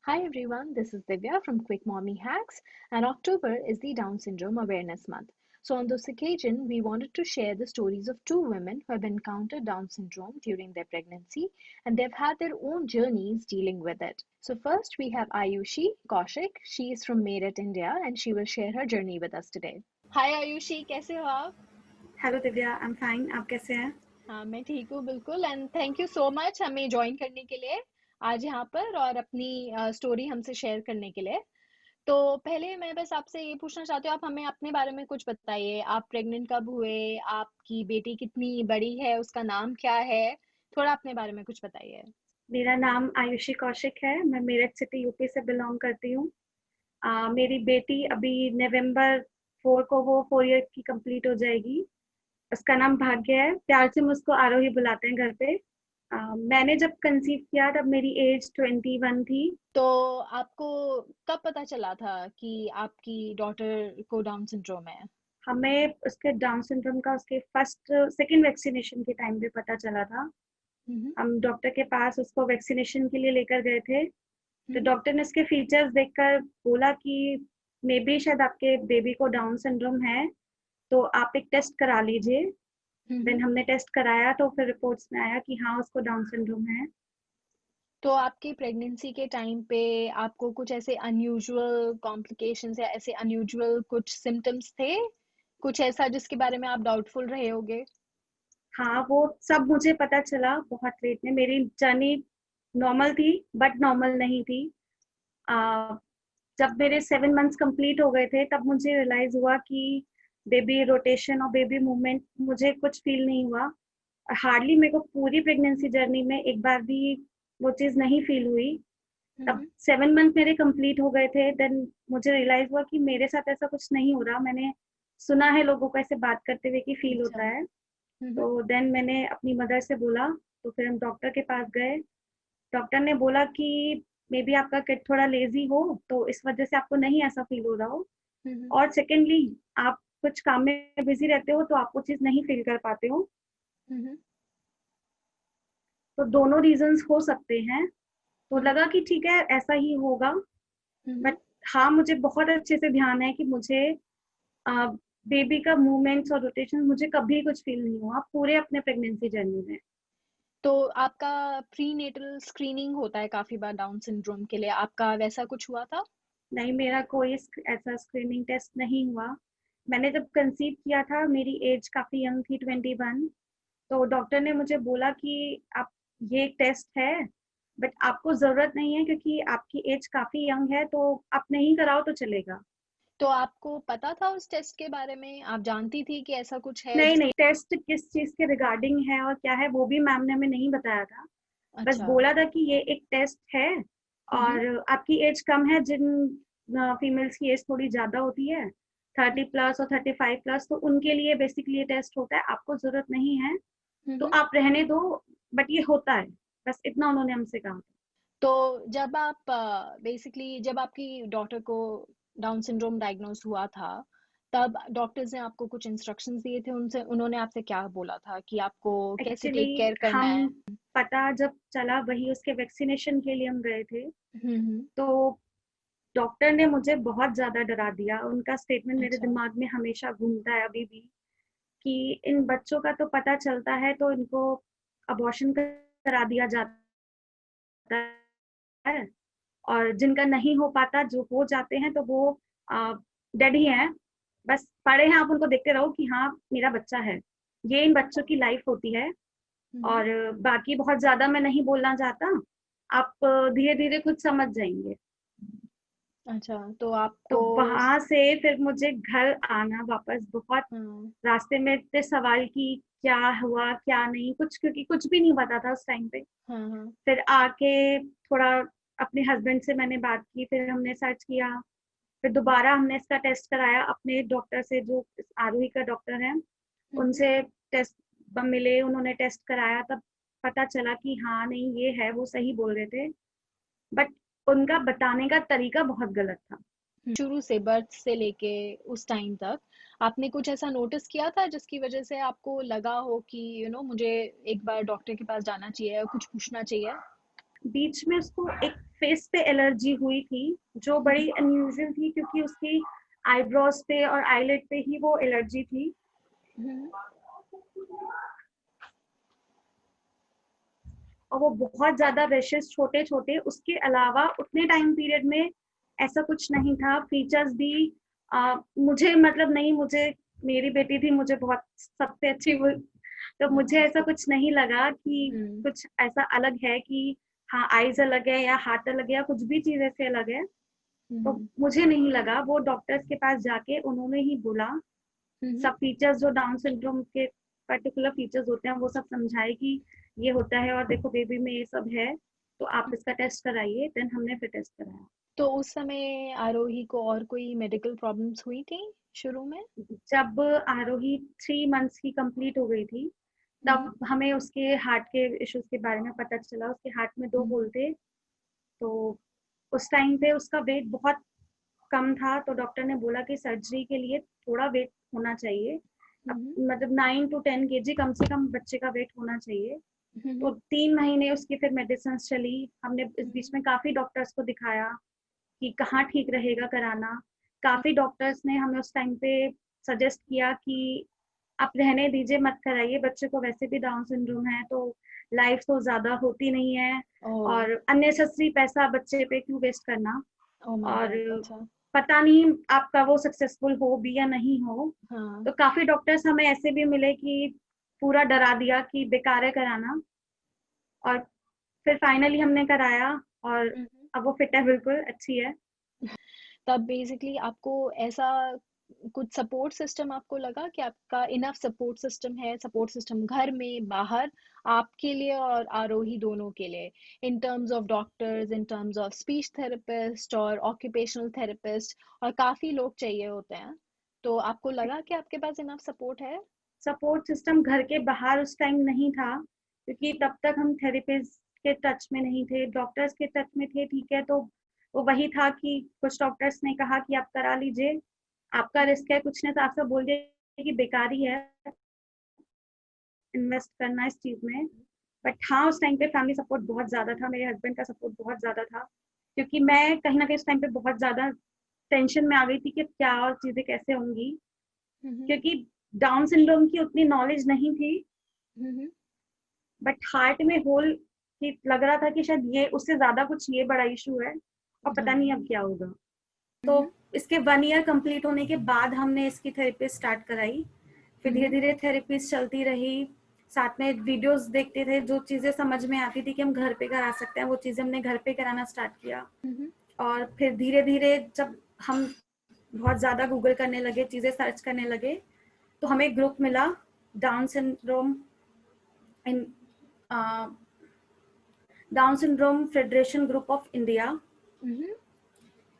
Hi everyone, this is Divya from Quick Mommy Hacks, and October is the Down Syndrome Awareness Month. So, on this occasion, we wanted to share the stories of two women who have encountered Down syndrome during their pregnancy and they've had their own journeys dealing with it. So, first we have Ayushi Kaushik. She is from Meerut, India, and she will share her journey with us today. Hi Ayushi, कैसे हो आप? Hello Divya, I am fine. आप कैसे हैं? हाँ मैं ठीक हूँ बिल्कुल and thank you so much हमें ज्वाइन करने के लिए आज यहाँ पर और अपनी स्टोरी हमसे शेयर करने के लिए। तो पहले मैं बस आपसे ये पूछना चाहती हूँ, आप हमें अपने बारे में कुछ बताइए। आप प्रेग्नेंट कब हुए? आपकी बेटी कितनी बड़ी है? उसका नाम क्या है? थोड़ा अपने बारे में कुछ बताइए। मेरा नाम आयुषी कौशिक है। मैं मेरठ सिटी यूपी से बिलोंग करती हूँ। मेरी बेटी अभी नवंबर 4 को वो 4 ईयर की कंप्लीट हो जाएगी। उसका नाम भाग्य है। प्यार से हम उसको आरोही बुलाते हैं घर पे। मैंने जब कंसीव किया तब मेरी एज 21 थी। तो आपको कब पता चला था कि आपकी डॉटर को डाउन सिंड्रोम है? हमें उसके डाउन सिंड्रोम का उसके फर्स्ट सेकंड वैक्सीनेशन के टाइम पे पता चला था। हम्म। हम डॉक्टर के पास उसको वैक्सीनेशन के लिए लेकर गए थे। तो हम्म। डॉक्टर ने उसके फीचर्स देखकर बोला कि मे बी शायद आपके बेबी को डाउन सिंड्रोम है, तो आप एक टेस्ट करा लीजिए। हम्म। देन हमने टेस्ट कराया तो फिर रिपोर्ट्स में आया कि हाँ, उसको डाउन सिंड्रोम है। तो आपकी प्रेगनेंसी के टाइम पे आपको कुछ ऐसे अनयूजुअल कॉम्प्लिकेशंस या ऐसे अनयूजुअल कुछ सिम्टम्स थे? कुछ ऐसा जिसके बारे में आप डाउटफुल रहे होगे? हाँ, वो सब मुझे पता चला बहुत लेट में। मेरी जर्नी नॉर्मल थी, बट नॉर्मल नहीं थी। आ, जब मेरे 7 मंथ्स कंप्लीट हो गए थे तब मुझे रियलाइज हुआ कि बेबी रोटेशन और बेबी मूवमेंट मुझे कुछ फील नहीं हुआ। हार्डली मेरे को पूरी प्रेगनेंसी जर्नी में एक बार भी वो चीज़ नहीं फील हुई। तब हम्म। 7 मंथ मेरे कंप्लीट हो गए थे। देन मुझे रियलाइज हुआ कि मेरे साथ ऐसा कुछ नहीं हो रहा। मैंने सुना है लोगों को ऐसे बात करते हुए कि फील अच्छा। होता है। हम्म। तो देन मैंने अपनी मदर से बोला। तो फिर हम डॉक्टर के पास गए। डॉक्टर ने बोला कि मे बी आपका किड थोड़ा लेजी हो, तो इस वजह से आपको नहीं ऐसा फील हो रहा हो। हम्म। और सेकेंडली, आप कुछ काम में बिजी रहते हो तो आप वो चीज़ नहीं फील कर पाते हो। हम्म। तो दोनों रीजंस हो सकते हैं। तो हम्म। लगा कि ठीक है, ऐसा ही होगा। हम्म। बट हाँ, मुझे बहुत अच्छे से ध्यान है कि मुझे बेबी का मूवमेंट्स और रोटेशन मुझे कभी कुछ फील नहीं हुआ पूरे अपने प्रेगनेंसी जर्नी में। तो आपका प्री नेटल स्क्रीनिंग होता है काफी बार डाउन सिंड्रोम के लिए, आपका वैसा कुछ हुआ था? नहीं, मेरा कोई ऐसा स्क्रीनिंग टेस्ट नहीं हुआ। मैंने जब कंसीव किया था मेरी एज काफ़ी यंग थी, 21। तो डॉक्टर ने मुझे बोला कि आप, ये एक टेस्ट है बट आपको ज़रूरत नहीं है क्योंकि आपकी एज काफ़ी यंग है, तो आप नहीं कराओ तो चलेगा। तो आपको पता था उस टेस्ट के बारे में? आप जानती थी कि ऐसा कुछ है नहीं, नहीं, जिसकी? टेस्ट किस चीज़ के रिगार्डिंग है और क्या है वो भी मैम ने हमें नहीं बताया था। बस अच्छा। बोला था कि ये एक टेस्ट है हम्म। और आपकी एज कम है। जिन फीमेल्स की एज थोड़ी ज़्यादा होती है, 30+ और 35+, तो उनके लिए बेसिकली ये टेस्ट होता है। आपको ज़रूरत नहीं है तो हम्म। आप रहने दो, बट ये होता है। बस इतना उन्होंने हमसे कहा था। तो जब आप बेसिकली जब आपकी डॉटर को डाउन सिंड्रोम डायग्नोस हुआ था, तब डॉक्टर्स ने आपको कुछ इंस्ट्रक्शंस दिए थे? उनसे उन्होंने आपसे क्या बोला था कि आपको कैसे एक्चुअली टेक केयर करना हम, है? पता जब चला वही उसके वैक्सीनेशन के लिए हम गए थे। हम्म। तो डॉक्टर ने मुझे बहुत ज़्यादा डरा दिया। उनका स्टेटमेंट मेरे अच्छा। दिमाग में हमेशा घूमता है अभी भी कि इन बच्चों का तो पता चलता है तो इनको अबॉर्शन करा दिया जाता है, और जिनका नहीं हो पाता, जो हो जाते हैं, तो वो डेड ही हैं। बस पड़े हैं, आप उनको देखते रहो कि हाँ, मेरा बच्चा है। ये इन बच्चों की लाइफ होती है। हम्म। और बाकी बहुत ज़्यादा मैं नहीं बोलना चाहता। आप धीरे-धीरे खुद समझ जाएँगे। अच्छा, तो तो आपको वहाँ से फिर मुझे घर आना वापस बहुत, हाँ। रास्ते में इतने सवाल कि क्या हुआ, क्या नहीं, कुछ, क्योंकि कुछ भी नहीं पता था उस टाइम पे। हाँ। हाँ। फिर आके थोड़ा अपने हस्बैंड से मैंने बात की, फिर हमने सर्च किया। फिर दोबारा हमने इसका टेस्ट कराया अपने डॉक्टर से, जो आरोही का डॉक्टर है, हम्म। उनसे टेस्ट मिले, उन्होंने टेस्ट कराया। तब पता चला कि हाँ, नहीं, ये है, वो सही बोल रहे थे। बट उनका बताने का तरीका बहुत गलत था। शुरू से बर्थ से लेके उस टाइम तक आपने कुछ ऐसा नोटिस किया था जिसकी वजह से आपको लगा हो कि मुझे एक बार डॉक्टर के पास जाना चाहिए, कुछ पूछना चाहिए? बीच में उसको एक फेस पे एलर्जी हुई थी जो बड़ी अनयूजुअल थी, क्योंकि उसकी आईब्रोज पे और आईलेट पे ही वो एलर्जी थी। हम्म। और वो बहुत ज्यादा रैशेस छोटे छोटे, उसके अलावा उतने टाइम पीरियड में ऐसा कुछ नहीं था। फीचर्स भी मुझे मतलब नहीं, मुझे मेरी बेटी थी, मुझे बहुत सबसे अच्छी वो, तो मुझे हाँ, ऐसा कुछ नहीं लगा कि हम्म, कुछ ऐसा अलग है कि हाँ आईज अलग है या हाथ अलग है या कुछ भी चीज ऐसे अलग है। तो हम्म, मुझे नहीं लगा। वो डॉक्टर्स के पास जाके उन्होंने ही बोला, हम्म, सब फीचर्स जो डाउन सिंड्रोम के पर्टिकुलर फीचर्स होते हैं वो सब समझाए कि ये होता है और देखो बेबी में ये सब है, तो आप इसका टेस्ट कराइए। देन हमने फिर टेस्ट कराया। तो उस समय आरोही को और कोई मेडिकल प्रॉब्लम्स हुई थी शुरू में? जब आरोही 3 मंथ्स की कंप्लीट हो गई थी हम्म, तब हमें उसके हार्ट के इश्यूज के बारे में पता चला। उसके हार्ट में 2 होल हम्म, थे। तो उस टाइम पे उसका वेट बहुत कम था, तो डॉक्टर ने बोला कि सर्जरी के लिए थोड़ा वेट होना चाहिए। अब हम्म, मतलब 9 to 10 kg कम से कम बच्चे का वेट होना चाहिए। तो हम्म, 3 महीने उसकी फिर मेडिसिन चली। हमने इस बीच हम्म, में काफी डॉक्टर्स को दिखाया कि कहाँ ठीक रहेगा कराना। काफी डॉक्टर्स ने हमें उस टाइम पे सजेस्ट किया कि आप रहने दीजिए, मत कराइए, बच्चे को वैसे भी डाउन सिंड्रोम है तो लाइफ तो ज्यादा होती नहीं है, ओह, और अननेसेसरी पैसा बच्चे पे क्यों वेस्ट करना। ओ माय और गॉड, अच्छा, पता नहीं आपका वो सक्सेसफुल हो भी या नहीं हो। हाँ, तो काफी डॉक्टर्स हमें ऐसे भी मिले कि पूरा डरा दिया कि बेकार है कराना। और फिर फाइनली हमने कराया और हम्म। अब वो फिट है, बिल्कुल अच्छी है। तब बेसिकली आपको ऐसा कुछ सपोर्ट सिस्टम आपको लगा कि आपका इनफ सपोर्ट सिस्टम है, सपोर्ट सिस्टम घर में बाहर, आपके लिए और आरोही दोनों के लिए, in terms of doctors, in terms of speech therapist और ऑक्यूपेशनल थेरेपिस्ट, और काफी लोग चाहिए होते हैं, तो आपको लगा कि आपके पास इनफ सपोर्ट है? सपोर्ट सिस्टम घर के बाहर उस टाइम नहीं था, क्योंकि तब तक हम थेरेपिस्ट के टच में नहीं थे, डॉक्टर्स के टच में थे। ठीक है, तो वो वही था कि कुछ डॉक्टर्स ने कहा कि आप करा लीजिए, आपका रिस्क है, कुछ ने तो आपसे बोल दिया कि बेकारी है इन्वेस्ट करना इस चीज में। बट हाँ, उस टाइम पे फैमिली सपोर्ट बहुत ज्यादा था, मेरे हस्बैंड का सपोर्ट बहुत ज्यादा था, क्योंकि मैं कहीं ना कहीं उस टाइम पे बहुत ज्यादा टेंशन में आ गई थी कि क्या और चीजें कैसे होंगी, हम्म, क्योंकि डाउन सिंड्रोम की उतनी नॉलेज नहीं थी। हम्म, बट हार्ट में होल की लग रहा था कि शायद ये उससे ज्यादा कुछ ये बड़ा इशू है, और पता नहीं हाँ, अब क्या होगा। तो हम्म, इसके 1 ईयर कंप्लीट होने के बाद हमने इसकी थेरेपी स्टार्ट कराई। फिर धीरे हम्म, धीरे थेरेपी चलती रही। साथ में वीडियोस देखते थे, जो चीजें समझ में आती थी कि हम घर पे करा सकते हैं वो चीजें हमने घर पे कराना स्टार्ट किया। हम्म, और फिर धीरे धीरे जब हम बहुत ज्यादा गूगल करने लगे, चीजें सर्च करने लगे, तो हमें एक ग्रुप मिला, Down syndrome in Down syndrome federation group of India. Hmm,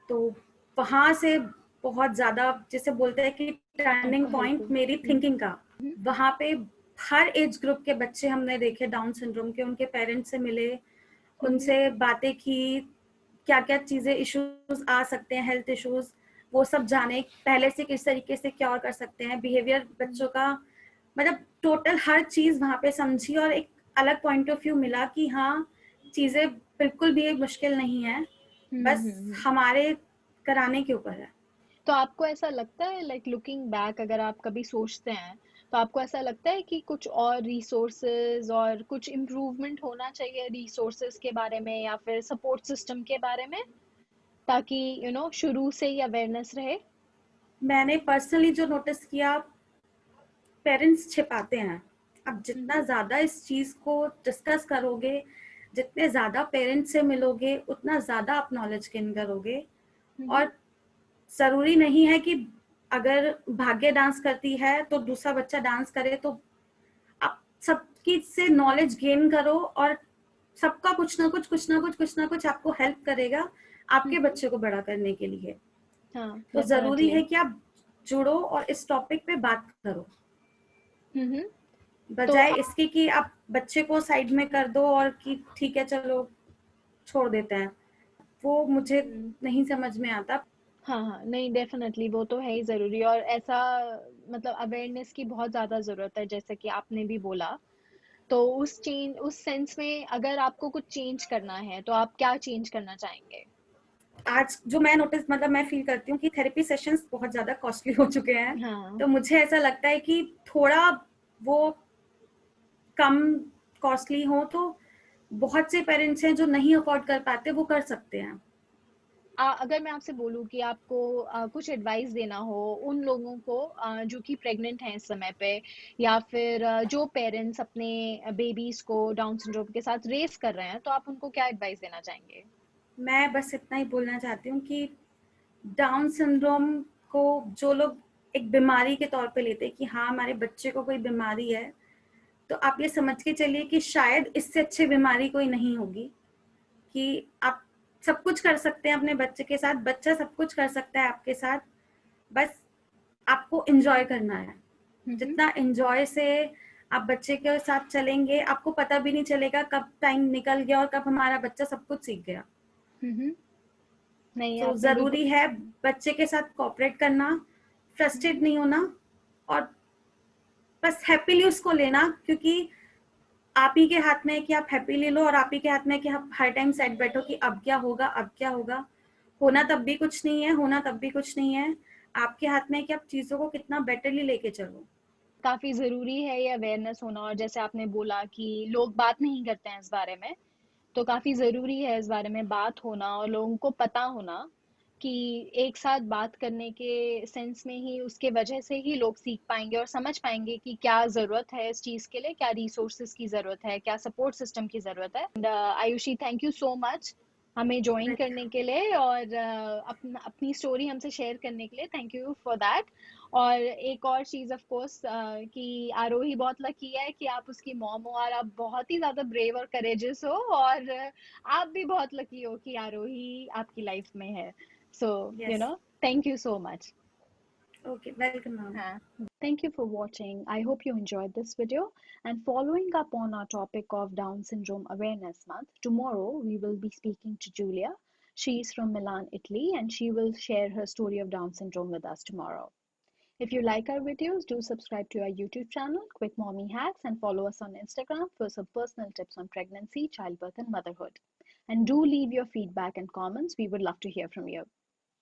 तो वहां से बहुत ज्यादा, जैसे बोलते हैं कि टर्निंग आपको हेल्प पॉइंट हुई? मेरी थिंकिंग का। हम्म, वहां पे हर एज ग्रुप के बच्चे हमने देखे डाउन सिंड्रोम के, उनके पेरेंट्स से मिले, हम्म, उनसे बातें की, क्या क्या चीजें इश्यूज आ सकते हैं, हेल्थ इश्यूज, वो सब जाने, पहले से किस तरीके से क्योर कर सकते हैं, बिहेवियर बच्चों का, मतलब टोटल हर चीज वहां पे समझी। और एक अलग पॉइंट ऑफ व्यू मिला कि हाँ, चीजें बिल्कुल भी मुश्किल नहीं है, बस हम्म। हमारे कराने के ऊपर है। तो आपको ऐसा लगता है, लाइक लुकिंग बैक, अगर आप कभी सोचते हैं, तो आपको ऐसा लगता है कि कुछ और रिसोर्सेज और कुछ इम्प्रूवमेंट होना चाहिए रिसोर्सेज के बारे में या फिर सपोर्ट सिस्टम के बारे में, ताकि शुरू से ही अवेयरनेस रहे? मैंने पर्सनली जो नोटिस किया, पेरेंट्स छिपाते हैं। अब जितना हम्म, ज्यादा इस चीज को डिस्कस करोगे, जितने ज्यादा पेरेंट्स से मिलोगे, उतना ज्यादा आप नॉलेज गेन करोगे। हम्म, और जरूरी नहीं है कि अगर भाग्य डांस करती है तो दूसरा बच्चा डांस करे, तो आप सबकी से नॉलेज गेन करो, और सबका कुछ ना कुछ आपको हेल्प करेगा आपके हम्म, बच्चे को बड़ा करने के लिए। हाँ, तो जरूरी डेफिनेटली। है कि आप जुड़ो और इस टॉपिक पे बात करो, हम्म, तो बजाय इसके कि आप बच्चे को साइड में कर दो और कि ठीक है चलो छोड़ देते हैं। वो मुझे हम्म, नहीं समझ में आता। हाँ, हाँ, नहीं, डेफिनेटली वो तो है ही ज़रूरी, और ऐसा मतलब अवेयरनेस की बहुत ज़्यादा ज़रूरत है, जैसे कि आपने भी बोला। तो उस सेंस में अगर आपको कुछ चेंज करना है तो आप क्या चेंज करना चाहेंगे? आज जो मैं नोटिस मतलब मैं फील करती हूँ कि थेरेपी सेशंस बहुत ज्यादा कॉस्टली हो चुके हैं। हाँ। तो मुझे ऐसा लगता है कि थोड़ा वो कम कॉस्टली हो तो बहुत से पेरेंट्स हैं जो नहीं अफोर्ड कर पाते, वो कर सकते हैं। अगर मैं आपसे बोलूँ कि आपको कुछ एडवाइस देना हो उन लोगों को जो कि प्रेग्नेंट हैं इस समय पे, या फिर जो पेरेंट्स अपने बेबीज को डाउन सिंड्रोम के साथ रेस कर रहे हैं, तो आप उनको क्या एडवाइस देना चाहेंगे? मैं बस इतना ही बोलना चाहती हूँ कि डाउन सिंड्रोम को जो लोग एक बीमारी के तौर पे लेते हैं कि हाँ हमारे बच्चे को कोई बीमारी है, तो आप ये समझ के चलिए कि शायद इससे अच्छी बीमारी कोई नहीं होगी। कि आप सब कुछ कर सकते हैं अपने बच्चे के साथ, बच्चा सब कुछ कर सकता है आपके साथ, बस आपको एंजॉय करना है। हम्म। जितना एंजॉय से आप बच्चे के साथ चलेंगे, आपको पता भी नहीं चलेगा कब टाइम निकल गया और कब हमारा बच्चा सब कुछ सीख गया। हम्म। नहीं, तो आपने बिल्कुल। जरूरी है बच्चे के साथ कोऑपरेट करना, फ्रस्ट्रेट हम्म। नहीं होना, और बस हैप्पीली उसको लेना, क्योंकि आप ही के हाथ में है कि आप हैप्पीली लो, और आप ही के हाथ में है कि आप हर टाइम सेट बैठो कि अब क्या होगा, अब क्या होगा। होना तब भी कुछ नहीं है, होना तब भी कुछ नहीं है। आपके हाथ में है कि आप चीजों को कितना बेटरली लेके चलो। काफी जरूरी है ये अवेयरनेस होना, और जैसे आपने बोला कि लोग बात नहीं करते हैं इस बारे में, तो काफी जरूरी है इस बारे में बात होना और लोगों को पता होना कि एक साथ बात करने के सेंस में ही, उसके वजह से ही लोग सीख पाएंगे और समझ पाएंगे कि क्या जरूरत है इस चीज के लिए, क्या रिसोर्सेज की जरूरत है, क्या सपोर्ट सिस्टम की जरूरत है। And Ayushi, thank you so much हमें ज्वाइन करने के लिए और अपनी स्टोरी हमसे शेयर करने के लिए। Thank you for that. और एक और चीज ऑफ कोर्स कि आरोही बहुत लकी है कि आप उसकी मॉम हो, और आप बहुत ही ज्यादा ब्रेव और करेजियस हो, और आप भी बहुत लकी हो कि आरोही आपकी लाइफ में है। So yes. Thank you so much. Okay, welcome ma'am. हाँ, thank you for watching. I hope you enjoyed this video. And following up on our topic of Down Syndrome Awareness Month, tomorrow we will be speaking to Julia. She is from Milan, Italy, and she will share her story of Down syndrome with us tomorrow. If you like our videos, do subscribe to our YouTube channel, Quick Mommy Hacks, and follow us on Instagram for some personal tips on pregnancy, childbirth, and motherhood. And do leave your feedback and comments. We would love to hear from you.